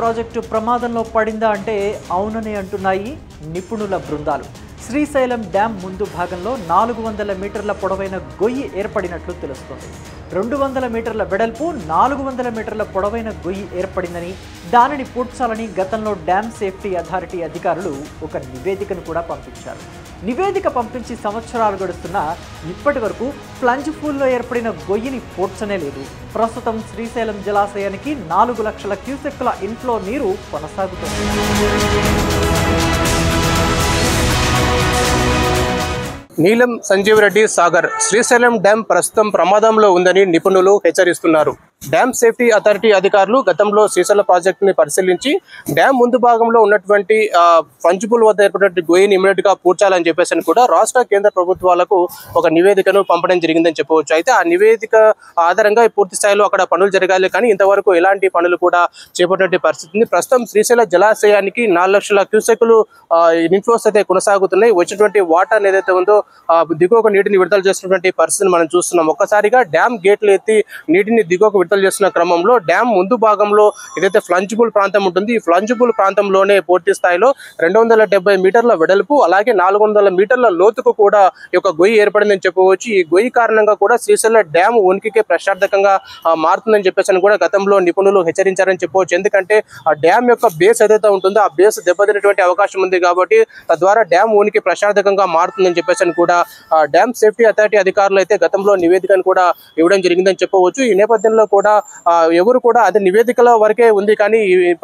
Project ప్రమాదంలో పడిందా అంటే అవుననే అంటున్నాయి నిపుణుల బృందాలు. శ్రీశైలం డ్యాం ముందు భాగంలో 400 మీటర్ల పొడవైన గొయ్యి ఏర్పడినట్లు తెలుస్తోంది. 200 మీటర్ల వెడల్పు, 400 మీటర్ల పొడవైన గొయ్యి ఏర్పడిందని, దానిని పూడ్చాలని గతంలో డ్యాం సేఫ్టీ అథారిటీ అధికారులు ఒక నివేదికను కూడా పంపించారు. నివేదిక పంపించి సంవత్సరాలు గడుస్తున్నా ఇప్పటి వరకు ప్లంజ్ పూల్లో ఏర్పడిన గొయ్యిని పూడ్చనే లేదు. ప్రస్తుతం శ్రీశైలం జలాశయానికి 4 లక్షల క్యూసెక్కుల ఇన్ఫ్లో నీరు కొనసాగుతోంది. నీలం సంజీవ్ రెడ్డి సాగర్ శ్రీశైలం డ్యాం ప్రస్తుతం ప్రమాదంలో ఉందని నిపుణులు హెచ్చరిస్తున్నారు. డ్యాం సేఫ్టీ అథారిటీ అధికారులు గతంలో శ్రీశైలం ప్రాజెక్టుని పరిశీలించి డ్యాం ముందు భాగంలో ఉన్నటువంటి పంచుపూల్ వద్ద ఏర్పడినటువంటి గొయ్యిని ఇమీడియట్ గా పూడ్చాలని చెప్పేసి కూడా రాష్ట్ర కేంద్ర ప్రభుత్వాలకు ఒక నివేదికను పంపడం జరిగిందని చెప్పవచ్చు. అయితే ఆ నివేదిక ఆధారంగా పూర్తి స్థాయిలో అక్కడ పనులు జరగాలి, కానీ ఇంతవరకు ఎలాంటి పనులు కూడా చేపట్టినటువంటి పరిస్థితి. ప్రస్తుతం శ్రీశైల జలాశయానికి 4 లక్షల క్యూసెక్లు ఇన్ఫ్లోస్ అయితే కొనసాగుతున్నాయి. వచ్చినటువంటి వాటర్ ఏదైతే ఉందో దిగువకు నీటిని విడుదల చేసినటువంటి పరిస్థితిని మనం చూస్తున్నాం. ఒక్కసారిగా డ్యాం గేట్లు ఎత్తి నీటిని దిగువకు విడుదల చేస్తున్న క్రమంలో డ్యాం ముందు భాగంలో ఏదైతే ఫ్లంజిబుల్ ప్రాంతం ఉంటుంది, ఈ ఫ్లంజిబుల్ ప్రాంతంలోనే పూర్తి స్థాయిలో 270 మీటర్ల వెడల్పు, అలాగే 400 మీటర్ల లోతుకు కూడా ఈ యొక్క గొయ్యి ఏర్పడిందని చెప్పవచ్చు. ఈ గొయ్యి కారణంగా కూడా శ్రీశైలం డ్యాం ఉనికికే ప్రశ్నార్థకంగా మారుతుందని చెప్పేసి కూడా గతంలో నిపుణులు హెచ్చరించారని చెప్పవచ్చు. ఎందుకంటే ఆ డ్యాం యొక్క బేస్ ఏదైతే ఉంటుందో ఆ బేస్ దెబ్బతినేటువంటి అవకాశం ఉంది కాబట్టి తద్వారా డ్యాం ఉనికి ప్రశ్నార్థకంగా మారుతుందని చెప్పేసి కూడా డ్యాం సేఫ్టీ అథారిటీ అధికారులు అయితే గతంలో నివేదికను కూడా ఇవ్వడం జరిగిందని చెప్పవచ్చు. ఈ నేపథ్యంలో కూడా ఎవరు కూడా అదే నివేదికల వరకే ఉంది, కానీ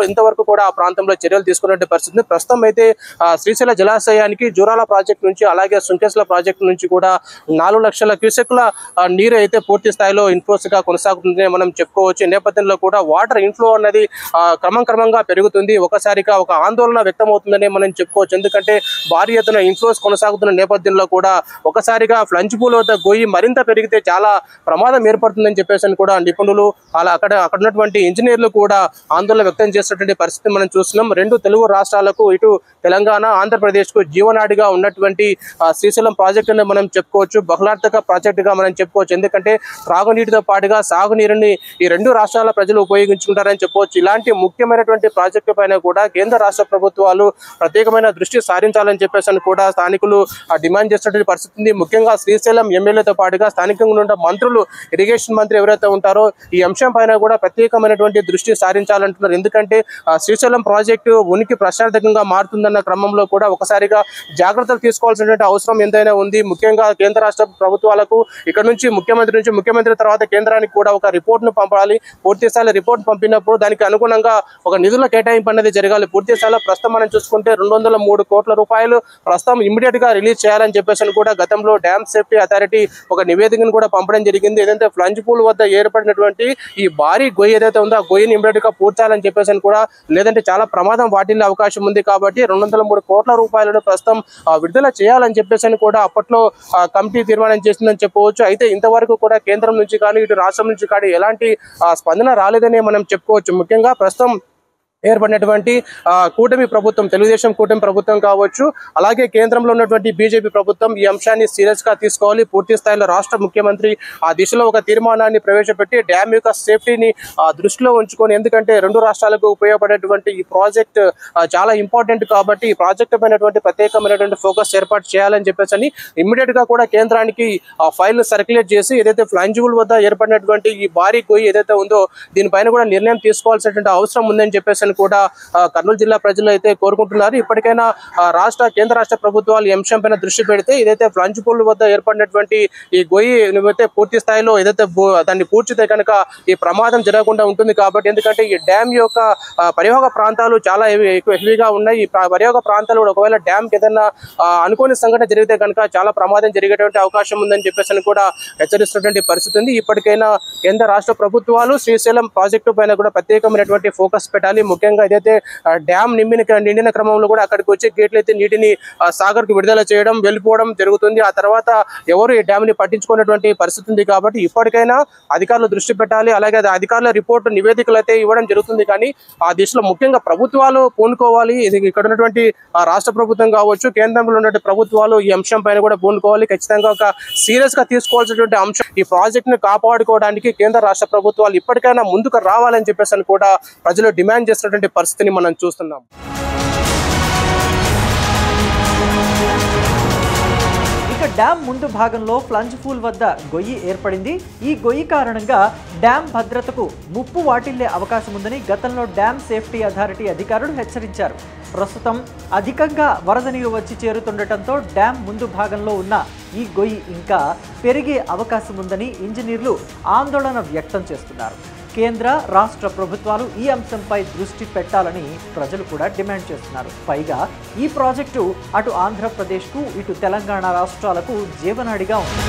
ఇంతవరకు కూడా ఆ ప్రాంతంలో చర్యలు తీసుకునే పరిస్థితి. ప్రస్తుతం అయితే శ్రీశైల జలాశయానికి జూరాల ప్రాజెక్టు నుంచి అలాగే సుంకేశ్ల ప్రాజెక్టు నుంచి కూడా 4 లక్షల క్యూసెక్ల నీరు అయితే పూర్తి స్థాయిలో ఇన్ఫ్లోస్ గా కొనసాగుతుందని మనం చెప్పుకోవచ్చు. ఈ నేపథ్యంలో కూడా వాటర్ ఇన్ఫ్లో అన్నది క్రమంగా పెరుగుతుంది. ఒకసారిగా ఒక ఆందోళన వ్యక్తం అవుతుందని మనం చెప్పుకోవచ్చు. ఎందుకంటే భారీ ఎత్తున ఇన్ఫ్లోస్ కొనసాగుతున్న నేపథ్యంలో కూడా ఒకసారిగా ఫ్లంజ్ పూల్ వద్ద గొయ్యి మరింత పెరిగితే చాలా ప్రమాదం ఏర్పడుతుందని చెప్పేసి కూడా నిపుణులు అక్కడ ఉన్నటువంటి ఇంజనీర్లు కూడా ఆందోళన వ్యక్తం చేసినటువంటి పరిస్థితి మనం చూస్తున్నాం. 2 తెలుగు రాష్ట్రాలకు, ఇటు తెలంగాణ, ఆంధ్రప్రదేశ్ కు జీవనాడిగా ఉన్నటువంటి శ్రీశైలం ప్రాజెక్టుని మనం చెప్పుకోవచ్చు. బహుళార్థక ప్రాజెక్టుగా మనం చెప్పుకోవచ్చు. ఎందుకంటే త్రాగునీటితో పాటుగా సాగునీరుని ఈ 2 రాష్ట్రాల ప్రజలు ఉపయోగించుకుంటారని చెప్పవచ్చు. ఇలాంటి ముఖ్యమైనటువంటి ప్రాజెక్టు పైన కూడా కేంద్ర రాష్ట్ర ప్రభుత్వాలు ప్రత్యేకమైన దృష్టి సారించాలని చెప్పేసి కూడా స్థానికులు డిమాండ్ చేసినటువంటి పరిస్థితి ఉంది. ముఖ్యంగా శ్రీశైలం ఎమ్మెల్యేతో పాటుగా స్థానికంగా ఉన్న మంత్రులు, ఇరిగేషన్ మంత్రి ఎవరైతే ఉంటారో ఈ అంశం పైన కూడా ప్రత్యేకమైనటువంటి దృష్టి సారించాలంటున్నారు. ఎందుకంటే శ్రీశైలం ప్రాజెక్టు ఉనికి ప్రశ్నార్థకంగా మారుతుందన్న క్రమంలో కూడా ఒకసారిగా జాగ్రత్తలు తీసుకోవాల్సినటువంటి అవసరం ఎంతైనా ఉంది. ముఖ్యంగా కేంద్ర రాష్ట్ర ప్రభుత్వాలకు ఇక్కడ నుంచి ముఖ్యమంత్రి తర్వాత కేంద్రానికి కూడా ఒక రిపోర్ట్ను పంపాలి. పూర్తి స్థాయిలో రిపోర్ట్ పంపినప్పుడు దానికి అనుగుణంగా ఒక నిధుల కేటాయింపు అనేది జరగాలి. పూర్తి స్థాయిలో ప్రస్తుతం మనం చూసుకుంటే 203 కోట్ల రూపాయలు ప్రస్తుతం ఇమీడియట్ గా రిలీజ్ చేయాలని చెప్పేసి కూడా గతంలో డ్యాం సేఫ్టీ అథారిటీ ఒక నివేదికను కూడా పంపడం జరిగింది. ఏదైతే ఫ్లంజ్ పూల్ వద్ద ఏర్పడినటువంటి ఈ భారీ గొయ్యి ఏదైతే ఉందో ఆ గొయ్యిని ఇమీడియట్ గా పూడ్చాలని చెప్పేసి కూడా, లేదంటే చాలా ప్రమాదం వాటిల్లే అవకాశం ఉంది కాబట్టి 203 కోట్ల రూపాయలను ప్రస్తుతం విడుదల చేయాలని చెప్పేసి కూడా అప్పట్లో కమిటీ తీర్మానం చేసిందని చెప్పవచ్చు. అయితే ఇంతవరకు కూడా కేంద్రం నుంచి కానీ ఇటు రాష్ట్రం నుంచి కానీ ఎలాంటి స్పందన రాలేదని మనం చెప్పుకోవచ్చు. ముఖ్యంగా ప్రస్తుతం ఏర్పడినటువంటి కూటమి ప్రభుత్వం, తెలుగుదేశం కూటమి ప్రభుత్వం కావచ్చు, అలాగే కేంద్రంలో ఉన్నటువంటి బీజేపీ ప్రభుత్వం ఈ అంశాన్ని సీరియస్ గా తీసుకోవాలి. పూర్తి స్థాయిలో రాష్ట్ర ముఖ్యమంత్రి ఆ దిశలో ఒక తీర్మానాన్ని ప్రవేశపెట్టి డ్యామ్ యొక్క సేఫ్టీని దృష్టిలో ఉంచుకొని, ఎందుకంటే 2 రాష్ట్రాలకు ఉపయోగపడేటువంటి ఈ ప్రాజెక్ట్ చాలా ఇంపార్టెంట్ కాబట్టి ఈ ప్రాజెక్టు పైనటువంటి ప్రత్యేకమైనటువంటి ఫోకస్ ఏర్పాటు చేయాలని చెప్పేసి ఇమ్మీడియట్ గా కూడా కేంద్రానికి ఆ ఫైల్ సర్క్యులేట్ చేసి ఏదైతే ఫ్లంజిబుల్ వద్ద ఏర్పడినటువంటి ఈ భారీ గొయ్యి ఏదైతే ఉందో దీనిపైన కూడా నిర్ణయం తీసుకోవాల్సినటువంటి అవసరం ఉందని చెప్పేసి కూడా కర్నూలు జిల్లా ప్రజలు అయితే కోరుకుంటున్నారు. ఇప్పటికైనా కేంద్ర రాష్ట్ర ప్రభుత్వాలు ఈ అంశం పైన దృష్టి పెడితే ఏదైతే ఫ్లంజ్ పూల్ వద్ద ఏర్పడినటువంటి ఈ గొయ్యి అయితే పూర్తి స్థాయిలో ఏదైతే దాన్ని పూడ్చితే కనుక ఈ ప్రమాదం జరగకుండా ఉంటుంది. కాబట్టి ఎందుకంటే ఈ డ్యామ్ యొక్క పరివాహక ప్రాంతాలు చాలా హెవీగా ఉన్నాయి. ఈ పరివాహక ప్రాంతాలు ఒకవేళ డ్యామ్ కి ఏదైనా అనుకోని సంఘటన జరిగితే కనుక చాలా ప్రమాదం జరిగేటువంటి అవకాశం ఉందని చెప్పేసి కూడా హెచ్చరిస్తున్నటువంటి పరిస్థితి ఉంది. ఇప్పటికైనా కేంద్ర రాష్ట్ర ప్రభుత్వాలు శ్రీశైలం ప్రాజెక్టు పైన కూడా ప్రత్యేకమైనటువంటి ఫోకస్ పెట్టాలి. ముఖ్యంగా ఏదైతే డ్యామ్ నిండిన క్రమంలో కూడా అక్కడికి వచ్చే గేట్లు అయితే నీటిని సాగర్ కు విడుదల చేయడం, వెళ్ళిపోవడం జరుగుతుంది. ఆ తర్వాత ఎవరు ఈ డ్యామ్ ని పట్టించుకున్నటువంటి పరిస్థితి ఉంది. కాబట్టి ఇప్పటికైనా అధికారులు దృష్టి పెట్టాలి. అలాగే అధికారుల రిపోర్టు నివేదికలు అయితే ఇవ్వడం జరుగుతుంది, కానీ ఆ దిశలో ముఖ్యంగా ప్రభుత్వాలు పూనుకోవాలి. ఇది ఇక్కడ ఉన్నటువంటి రాష్ట్ర ప్రభుత్వం కావచ్చు, కేంద్రంలో ఉన్న ప్రభుత్వాలు ఈ అంశం పైన కూడా పూనుకోవాలి. ఖచ్చితంగా ఒక సీరియస్ గా తీసుకోవాల్సినటువంటి అంశం. ఈ ప్రాజెక్ట్ ని కాపాడుకోవడానికి కేంద్ర రాష్ట్ర ప్రభుత్వాలు ఇప్పటికైనా ముందుకు రావాలని చెప్పేసి కూడా ప్రజలు డిమాండ్ చేస్తున్నారు. వస్తున్నటువంటి పరిస్థితిని మనం చూస్తున్నాం. ఇక డ్యామ్ ముందు భాగంలో ఫ్లంజ్ పూల్ వద్ద గొయ్యి ఏర్పడింది. ఈ గొయ్యి కారణంగా డ్యామ్ భద్రతకు ముప్పు వాటిల్లే అవకాశం ఉందని గతంలో డ్యామ్ సేఫ్టీ అథారిటీ అధికారులు హెచ్చరించారు. ప్రస్తుతం అధికంగా వరద నీరు వచ్చి చేరుతుండటంతో డ్యామ్ ముందు భాగంలో ఉన్న ఈ గొయ్యి ఇంకా పెరిగే అవకాశం ఉందని ఇంజనీర్లు ఆందోళన వ్యక్తం చేస్తున్నారు. కేంద్ర రాష్ట్ర ప్రభుత్వాలు ఈ అంశంపై దృష్టి పెట్టాలని ప్రజలు కూడా డిమాండ్ చేస్తున్నారు. పైగా ఈ ప్రాజెక్టు అటు ఆంధ్రప్రదేశ్కు ఇటు తెలంగాణ రాష్ట్రాలకు జీవనాడిగా ఉంది.